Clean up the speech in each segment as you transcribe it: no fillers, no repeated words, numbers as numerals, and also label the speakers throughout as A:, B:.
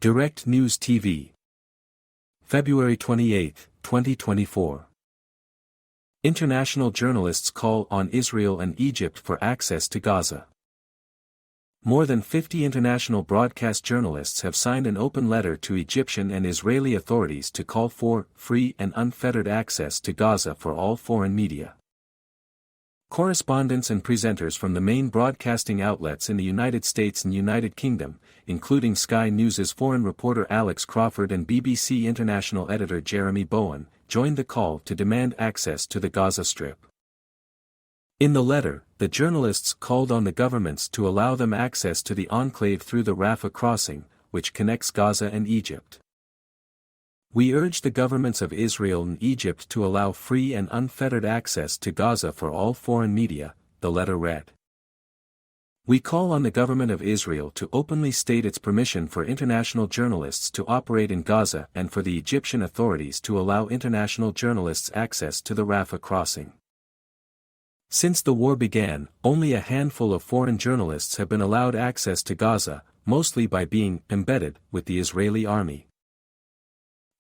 A: Direct News TV. February 28, 2024. International journalists call on Israel and Egypt for access to Gaza. More than 50 international broadcast journalists have signed an open letter to Egyptian and Israeli authorities to call for free and unfettered access to Gaza for all foreign media. Correspondents and presenters from the main broadcasting outlets in the United States and United Kingdom, including Sky News's foreign reporter Alex Crawford and BBC International editor Jeremy Bowen, joined the call to demand access to the Gaza Strip. In the letter, the journalists called on the governments to allow them access to the enclave through the Rafah crossing, which connects Gaza and Egypt. We urge the governments of Israel and Egypt to allow free and unfettered access to Gaza for all foreign media, the letter read. We call on the government of Israel to openly state its permission for international journalists to operate in Gaza and for the Egyptian authorities to allow international journalists access to the Rafah crossing. Since the war began, only a handful of foreign journalists have been allowed access to Gaza, mostly by being embedded with the Israeli army.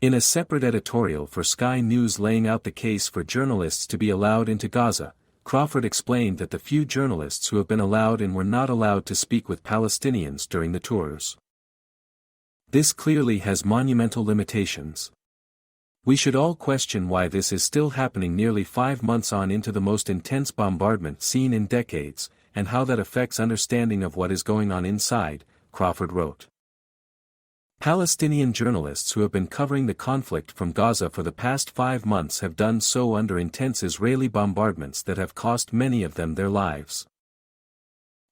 A: In a separate editorial for Sky News laying out the case for journalists to be allowed into Gaza, Crawford explained that the few journalists who have been allowed in were not allowed to speak with Palestinians during the tours. This clearly has monumental limitations. We should all question why this is still happening nearly 5 months on into the most intense bombardment seen in decades, and how that affects understanding of what is going on inside, Crawford wrote. Palestinian journalists who have been covering the conflict from Gaza for the past 5 months have done so under intense Israeli bombardments that have cost many of them their lives.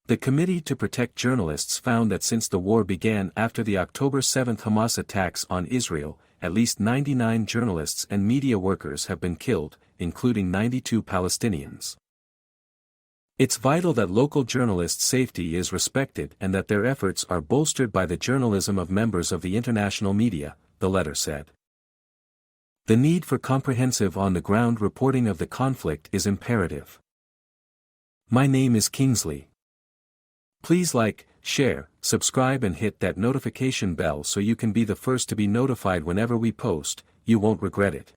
A: The Committee to Protect Journalists found that since the war began after the October 7 Hamas attacks on Israel, at least 99 journalists and media workers have been killed, including 92 Palestinians. It's vital that local journalists' safety is respected and that their efforts are bolstered by the journalism of members of the international media, the letter said. The need for comprehensive on-the-ground reporting of the conflict is imperative. My name is Kingsley. Please like, share, subscribe and hit that notification bell so you can be the first to be notified whenever we post. You won't regret it.